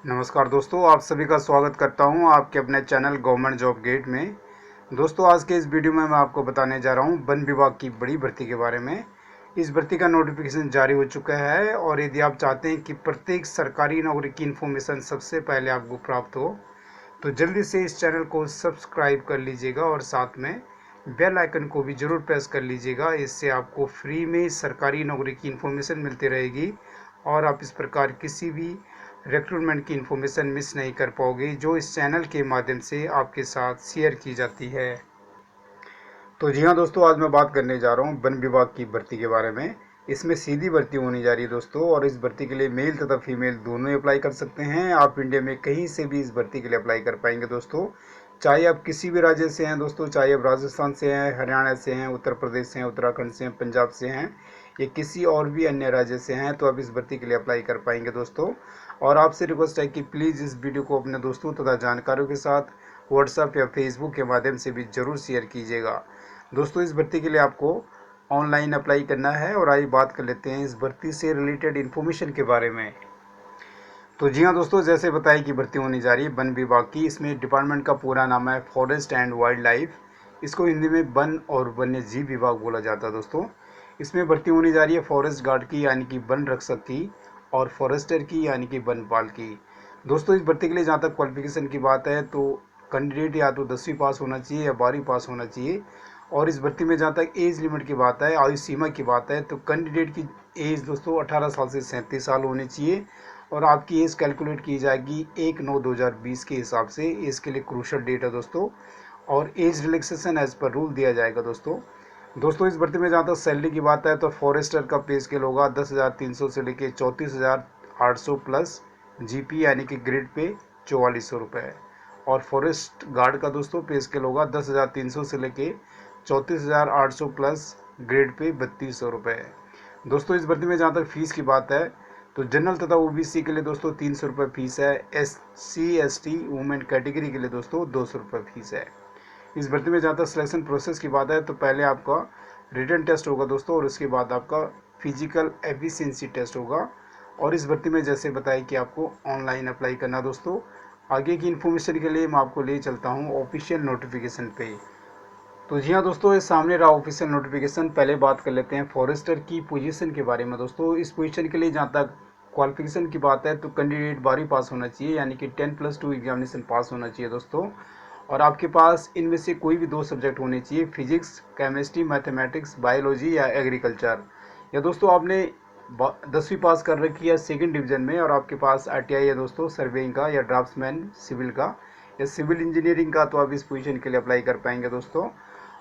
नमस्कार दोस्तों, आप सभी का स्वागत करता हूं आपके अपने चैनल गवर्नमेंट जॉब गेट में। दोस्तों, आज के इस वीडियो में मैं आपको बताने जा रहा हूं वन विभाग की बड़ी भर्ती के बारे में। इस भर्ती का नोटिफिकेशन जारी हो चुका है और यदि आप चाहते हैं कि प्रत्येक सरकारी नौकरी की इन्फॉर्मेशन सबसे पहले आपको प्राप्त हो तो जल्दी से इस चैनल को सब्सक्राइब कर लीजिएगा और साथ में बेल आइकन को भी ज़रूर प्रेस कर लीजिएगा। इससे आपको फ्री में सरकारी नौकरी की इन्फॉर्मेशन मिलती रहेगी और आप इस प्रकार किसी भी रिक्रूटमेंट की इन्फॉर्मेशन मिस नहीं कर पाओगे जो इस चैनल के माध्यम से आपके साथ शेयर की जाती है। तो जी हाँ दोस्तों, आज मैं बात करने जा रहा हूँ वन विभाग की भर्ती के बारे में। इसमें सीधी भर्ती होने जा रही है दोस्तों, और इस भर्ती के लिए मेल तथा फीमेल दोनों अप्लाई कर सकते हैं। आप इंडिया में कहीं से भी इस भर्ती के लिए अप्लाई कर पाएंगे दोस्तों। चाहे आप किसी भी राज्य से हैं दोस्तों, चाहे आप राजस्थान से हैं, हरियाणा से हैं, उत्तर प्रदेश से हैं, उत्तराखंड से हैं, पंजाब से हैं या किसी और भी अन्य राज्य से हैं, तो आप इस भर्ती के लिए अप्लाई कर पाएंगे दोस्तों। और आपसे रिक्वेस्ट है कि प्लीज़ इस वीडियो को अपने दोस्तों तथा जानकारों के साथ व्हाट्सएप या फेसबुक के माध्यम से भी ज़रूर शेयर कीजिएगा। दोस्तों, इस भर्ती के लिए आपको ऑनलाइन अप्लाई करना है। और आइए बात कर लेते हैं इस भर्ती से रिलेटेड इन्फॉर्मेशन के बारे में। तो जी हाँ दोस्तों, जैसे बताया कि भर्ती होने जा रही है वन विभाग की। इसमें डिपार्टमेंट का पूरा नाम है फॉरेस्ट एंड वाइल्ड लाइफ। इसको हिंदी में वन और वन्य जीव विभाग बोला जाता है दोस्तों। इसमें भर्ती होने जा रही है फॉरेस्ट गार्ड की यानी कि वन रक्षक की, और फॉरेस्टर की यानी कि वनपाल की। दोस्तों, इस भर्ती के लिए जहाँ तक क्वालिफिकेशन की बात है तो कैंडिडेट या तो 10वीं पास होना चाहिए या 12वीं पास होना चाहिए। और इस भर्ती में जहाँ तक एज लिमिट की बात है, आयु सीमा की बात है, तो कैंडिडेट की एज दोस्तों 18 साल से 37 साल होनी चाहिए। और आपकी एज कैलकुलेट की जाएगी 1/9/2020 के हिसाब से। इसके लिए क्रूशल डेट है दोस्तों। और एज रिलैक्सेशन एज पर रूल दिया जाएगा दोस्तों इस भर्ती में जहाँ तक सैलरी की बात है तो फॉरेस्टर का पे स्केल होगा 10,300 से लेके 34,800 प्लस जीपी यानी कि ग्रेड पे 4,400 रुपये। और फॉरेस्ट गार्ड का दोस्तों पे स्केल होगा 10,300 से लेके 34,800 प्लस ग्रेड पे 3,200 रुपये। दोस्तों, इस भर्ती में जहाँ तक फीस की बात है तो जनरल तथा ओबीसी के लिए दोस्तों 300 रुपये फीस है। SC ST वुमेन कैटेगरी के लिए दोस्तों 200 रुपये फीस है। इस भर्ती में जहाँ तक सिलेक्शन प्रोसेस की बात है तो पहले आपका रिटन टेस्ट होगा दोस्तों, और उसके बाद आपका फिजिकल एफिशिएंसी टेस्ट होगा। और इस भर्ती में जैसे बताया कि आपको ऑनलाइन अप्लाई करना दोस्तों। आगे की इन्फॉर्मेशन के लिए मैं आपको ले चलता हूँ ऑफिशियल नोटिफिकेशन पे। तो जी हाँ दोस्तों, ये सामने रहा ऑफिशियल नोटिफिकेशन। पहले बात कर लेते हैं फॉरेस्टर की पोजीशन के बारे में दोस्तों। इस पोजीशन के लिए जहाँ तक क्वालिफिकेशन की बात है तो कैंडिडेट 12वीं पास होना चाहिए यानी कि 10+2 एग्जामिनेशन पास होना चाहिए दोस्तों। और आपके पास इनमें से कोई भी 2 सब्जेक्ट होने चाहिए, फिजिक्स केमिस्ट्री मैथमेटिक्स बायोलॉजी या एग्रीकल्चर। या दोस्तों आपने 10वीं पास कर रखी है सेकंड डिवीजन में और आपके पास ITI है दोस्तों सर्वेइंग का या ड्राफ्ट्समैन सिविल का या सिविल इंजीनियरिंग का, तो आप इस पोजीशन के लिए अप्लाई कर पाएंगे दोस्तों।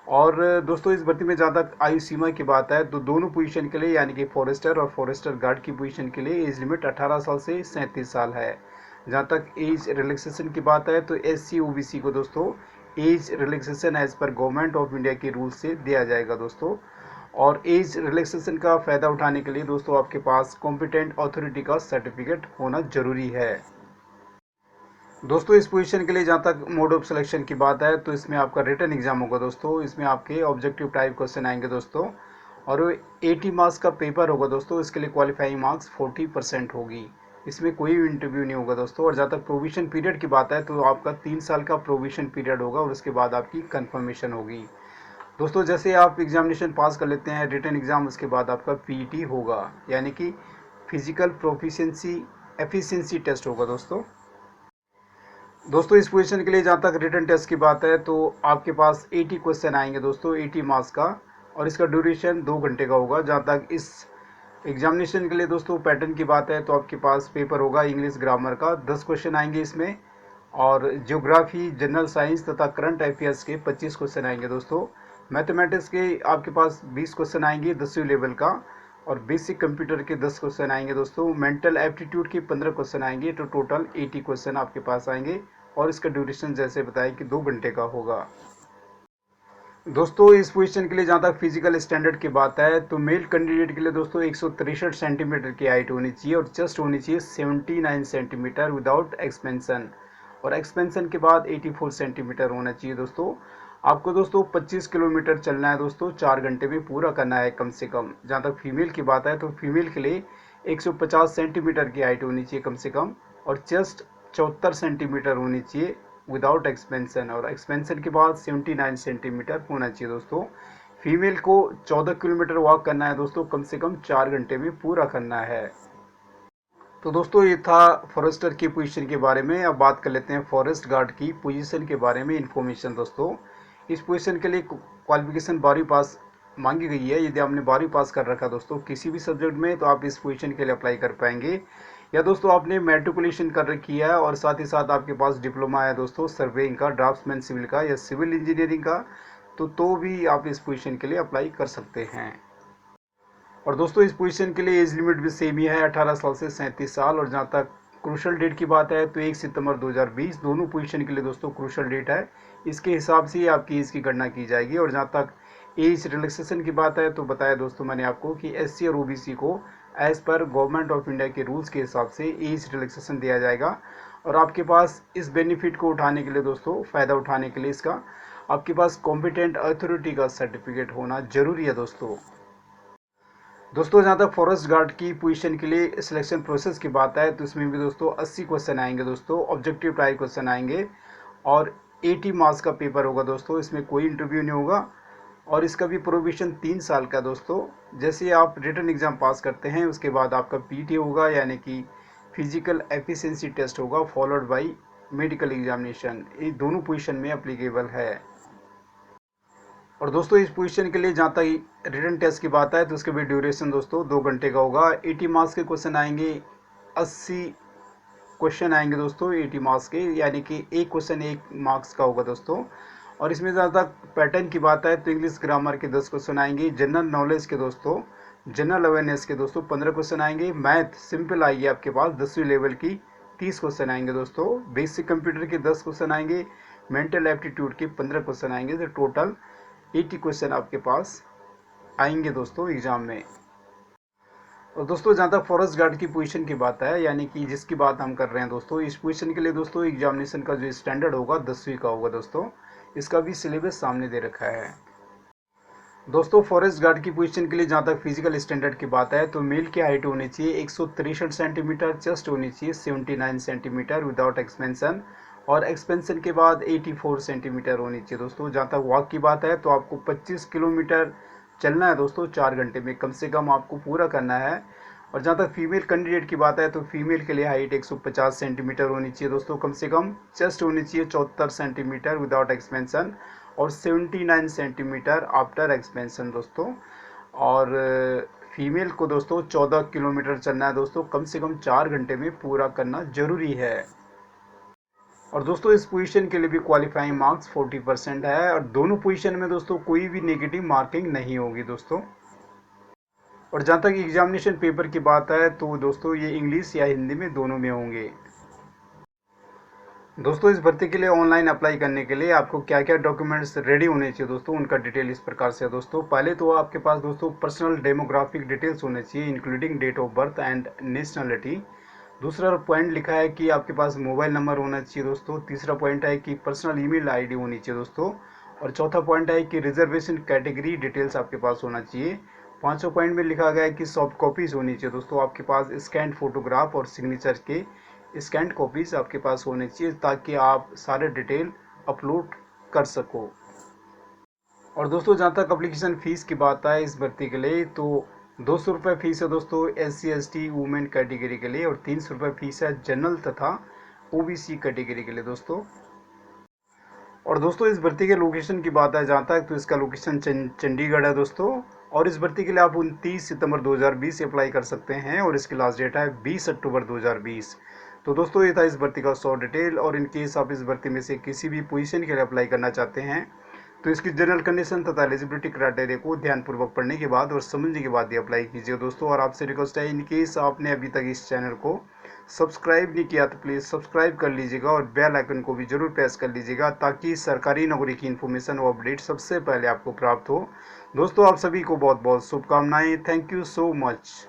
और दोस्तों, इस भर्ती में जहाँ तक आयु सीमा की बात है तो दोनों पोजीशन के लिए यानी कि फॉरेस्टर और फॉरेस्टर गार्ड की पोजीशन के लिए एज लिमिट 18 साल से 37 साल है। जहाँ तक एज रिलैक्सेशन की बात है तो SC OBC को दोस्तों एज रिलैक्सेशन एज पर गवर्नमेंट ऑफ इंडिया के रूल से दिया जाएगा दोस्तों। और एज रिलैक्सेशन का फ़ायदा उठाने के लिए दोस्तों आपके पास कॉम्पिटेंट अथॉरिटी का सर्टिफिकेट होना जरूरी है। दोस्तों, इस पोजीशन के लिए जहाँ तक मोड ऑफ सिलेक्शन की बात है तो इसमें आपका रिटन एग्जाम होगा दोस्तों। इसमें आपके ऑब्जेक्टिव टाइप क्वेश्चन आएंगे दोस्तों, और 80 मार्क्स का पेपर होगा दोस्तों। इसके लिए क्वालिफाइंग मार्क्स 40% होगी। इसमें कोई भी इंटरव्यू नहीं होगा दोस्तों। और जहाँ तक प्रोविजन पीरियड की बात है तो आपका 3 साल का प्रोविजन पीरियड होगा और उसके बाद आपकी कन्फर्मेशन होगी दोस्तों। जैसे आप एग्जामिनेशन पास कर लेते हैं रिटन एग्जाम, उसके बाद आपका PET होगा यानी कि फिजिकल प्रोफिशिएंसी एफिशिएंसी टेस्ट होगा दोस्तों इस पोजीशन के लिए जहाँ तक रिटन टेस्ट की बात है तो आपके पास 80 क्वेश्चन आएंगे दोस्तों, 80 मार्क्स का। और इसका ड्यूरेशन 2 घंटे का होगा। जहाँ तक इस एग्जामिनेशन के लिए दोस्तों पैटर्न की बात है तो आपके पास पेपर होगा इंग्लिश ग्रामर का, 10 क्वेश्चन आएंगे इसमें। और ज्योग्राफी जनरल साइंस तथा करंट अफेयर्स के 25 क्वेश्चन आएंगे दोस्तों। मैथमेटिक्स के आपके पास 20 क्वेश्चन आएंगे 10वीं लेवल का। और बेसिक कंप्यूटर के 10 क्वेश्चन आएंगे दोस्तों। मेंटल एप्टीट्यूड के 15 क्वेश्चन आएंगे, तो टोटल 80 क्वेश्चन आपके पास आएंगे। और इसका ड्यूरेशन जैसे बताया कि 2 घंटे का होगा दोस्तों। इस पोजीशन के लिए जहाँ तक फिजिकल स्टैंडर्ड की बात है तो मेल कैंडिडेट के लिए दोस्तों 163 सेंटीमीटर की हाइट होनी चाहिए और चेस्ट होनी चाहिए 79 सेंटीमीटर विदाउट एक्सपेंशन। और एक्सपेंशन के बाद 84 सेंटीमीटर होना चाहिए दोस्तों। आपको दोस्तों 25 किलोमीटर चलना है दोस्तों, 4 घंटे में पूरा करना है कम से कम। जहाँ तक फीमेल की बात है तो फीमेल के लिए 150 सेंटीमीटर की हाइट होनी चाहिए कम से कम और चेस्ट 74 सेंटीमीटर होनी चाहिए विदाउट एक्सपेंशन, और एक्सपेंशन के बाद 79 सेंटीमीटर होना चाहिए दोस्तों। फीमेल को 14 किलोमीटर वॉक करना है दोस्तों, कम से कम 4 घंटे में पूरा करना है। तो दोस्तों ये था फॉरेस्टर की पोजीशन के बारे में। अब बात कर लेते हैं फॉरेस्ट गार्ड की पोजीशन के बारे में इन्फॉर्मेशन दोस्तों। इस पोजीशन के लिए क्वालिफिकेशन 12वीं पास मांगी गई है। यदि आपने 12वीं पास कर रखा दोस्तों किसी भी सब्जेक्ट में, तो आप इस पोजीशन के लिए अप्लाई कर पाएंगे। या दोस्तों आपने मैट्रिकुलेशन कर रखी है और साथ ही साथ आपके पास डिप्लोमा है दोस्तों सर्वेइंग का, ड्राफ्ट्समैन सिविल का या सिविल इंजीनियरिंग का, तो भी आप इस पोजीशन के लिए अप्लाई कर सकते हैं। और दोस्तों इस पोजीशन के लिए एज लिमिट भी सेम ही है, 18 साल से 37 साल। और जहाँ तक क्रूशल डेट की बात है तो 1 सितंबर 2020 दोनों पोजीशन के लिए दोस्तों क्रूशल डेट है। इसके हिसाब से ही आपकी एज की गणना की जाएगी। और जहाँ तक एज रिलैक्सेशन की बात है तो बताया दोस्तों मैंने आपको कि एससी और ओबीसी को एज पर गवर्नमेंट ऑफ इंडिया के रूल्स के हिसाब से एज रिलैक्सेशन दिया जाएगा। और आपके पास इस बेनिफिट को उठाने के लिए दोस्तों, फ़ायदा उठाने के लिए इसका, आपके पास कॉम्पिटेंट अथॉरिटी का सर्टिफिकेट होना जरूरी है दोस्तों। जहाँ तक फॉरेस्ट गार्ड की पोजीशन के लिए सिलेक्शन प्रोसेस की बात है तो इसमें भी दोस्तों 80 क्वेश्चन आएंगे दोस्तों, ऑब्जेक्टिव टाइप क्वेश्चन आएंगे और 80 मार्क्स का पेपर होगा दोस्तों। इसमें कोई इंटरव्यू नहीं होगा और इसका भी प्रोविजन 3 साल का दोस्तों। जैसे आप रिटन एग्जाम पास करते हैं उसके बाद आपका पीटी होगा, यानी कि फिजिकल एफिशिएंसी टेस्ट होगा, फॉलोड बाई मेडिकल एग्जामिनेशन। ये दोनों पोजीशन में अप्लीकेबल है। और दोस्तों इस पोजीशन के लिए जहाँ तक रिटन टेस्ट की बात है तो उसके भी ड्यूरेशन दोस्तों 2 घंटे का होगा। 80 मार्क्स के क्वेश्चन आएंगे, 80 क्वेश्चन आएंगे दोस्तों 80 मार्क्स के, यानी कि एक क्वेश्चन 1 मार्क्स का होगा दोस्तों। और इसमें जहाँ तक पैटर्न की बात है तो इंग्लिश ग्रामर के 10 क्वेश्चन आएंगे, जनरल नॉलेज के दोस्तों, जनरल अवेयरनेस के दोस्तों 15 क्वेश्चन आएंगे, मैथ सिंपल आएगी आपके पास 10वीं लेवल की 30 क्वेश्चन आएंगे दोस्तों, बेसिक कंप्यूटर के 10 क्वेश्चन आएंगे, मेंटल एप्टीट्यूड के 15 क्वेश्चन आएंगे। तो टोटल 80 क्वेश्चन आपके पास आएंगे दोस्तों एग्जाम में। और दोस्तों जहाँ तक फॉरेस्ट गार्ड की पोजीशन की बात है, यानी कि जिसकी बात हम कर रहे हैं दोस्तों, इस पोजीशन के लिए दोस्तों एग्जामिनेशन का जो स्टैंडर्ड होगा 10वीं का होगा दोस्तों। इसका भी सिलेबस सामने दे रखा है दोस्तों। फॉरेस्ट गार्ड की पोजीशन के लिए जहाँ तक फिजिकल स्टैंडर्ड की बात है तो मेल की हाइट होनी चाहिए 163 सेंटीमीटर, चेस्ट होनी चाहिए 79 सेंटीमीटर विदाउट एक्सपेंशन, और एक्सपेंशन के बाद 84 सेंटीमीटर होनी चाहिए दोस्तों। जहाँ तक वॉक की बात है तो आपको 25 किलोमीटर चलना है दोस्तों 4 घंटे में कम से कम आपको पूरा करना है। और जहाँ तक फीमेल कैंडिडेट की बात है तो फीमेल के लिए हाइट 150 सेंटीमीटर होनी चाहिए दोस्तों कम से कम, चेस्ट होनी चाहिए 74 सेंटीमीटर विदाउट एक्सपेंशन और 79 सेंटीमीटर आफ्टर एक्सपेंशन दोस्तों। और फीमेल को दोस्तों 14 किलोमीटर चलना है दोस्तों, कम से कम 4 घंटे में पूरा करना जरूरी है। और दोस्तों इस पोजीशन के लिए भी क्वालिफाइंग मार्क्स 40% है और दोनों पोजीशन में दोस्तों कोई भी नेगेटिव मार्किंग नहीं होगी दोस्तों। और जहाँ तक एग्जामिनेशन पेपर की बात है तो दोस्तों ये इंग्लिश या हिंदी में दोनों में होंगे। दोस्तों इस भर्ती के लिए ऑनलाइन अप्लाई करने के लिए आपको क्या क्या डॉक्यूमेंट्स रेडी होने चाहिए दोस्तों, उनका डिटेल इस प्रकार से है दोस्तों। पहले तो आपके पास दोस्तों पर्सनल डेमोग्राफिक डिटेल्स होने चाहिए including date of birth and nationality. दूसरा पॉइंट लिखा है कि आपके पास मोबाइल नंबर होना चाहिए दोस्तों। तीसरा पॉइंट है कि पर्सनल ईमेल आईडी होनी चाहिए दोस्तों। और चौथा पॉइंट है कि रिजर्वेशन कैटेगरी डिटेल्स आपके पास होना चाहिए। पांचवा पॉइंट में लिखा गया है कि सॉफ्ट कॉपीज होनी चाहिए दोस्तों आपके पास, स्कैन फोटोग्राफ और सिग्नेचर के स्कैन कॉपीज आपके पास होने चाहिए ताकि आप सारे डिटेल अपलोड कर सको। और दोस्तों जहाँ तक अप्लीकेशन फ़ीस की बात है इस भर्ती के लिए तो 200 रुपये फ़ीस है दोस्तों SC/ST वुमेन कैटेगरी के लिए, और 300 रुपये फ़ीस है जनरल तथा OBC कैटेगरी के लिए दोस्तों। और दोस्तों इस भर्ती के लोकेशन की बात है जहाँ तक तो इसका लोकेशन चंडीगढ़ है दोस्तों। और इस भर्ती के लिए आप 29 सितंबर 2020 से अप्लाई कर सकते हैं और इसकी लास्ट डेट है 20 अक्टूबर 2020। तो दोस्तों ये था इस भर्ती का 100 डिटेल। और इन केस आप इस भर्ती में से किसी भी पोजीशन के लिए अप्लाई करना चाहते हैं तो इसकी जनरल कंडीशन तथा एलिजिबिलिटी क्राइटेरिया को ध्यानपूर्वक पढ़ने के बाद और समझने के बाद ही अप्लाई कीजिए दोस्तों। और आपसे रिक्वेस्ट है इन केस आपने अभी तक इस चैनल को सब्सक्राइब नहीं किया तो प्लीज़ सब्सक्राइब कर लीजिएगा और बेल आइकन को भी जरूर प्रेस कर लीजिएगा ताकि सरकारी नौकरी की इन्फॉर्मेशन और अपडेट सबसे पहले आपको प्राप्त हो। दोस्तों आप सभी को बहुत बहुत शुभकामनाएं। Thank you so much.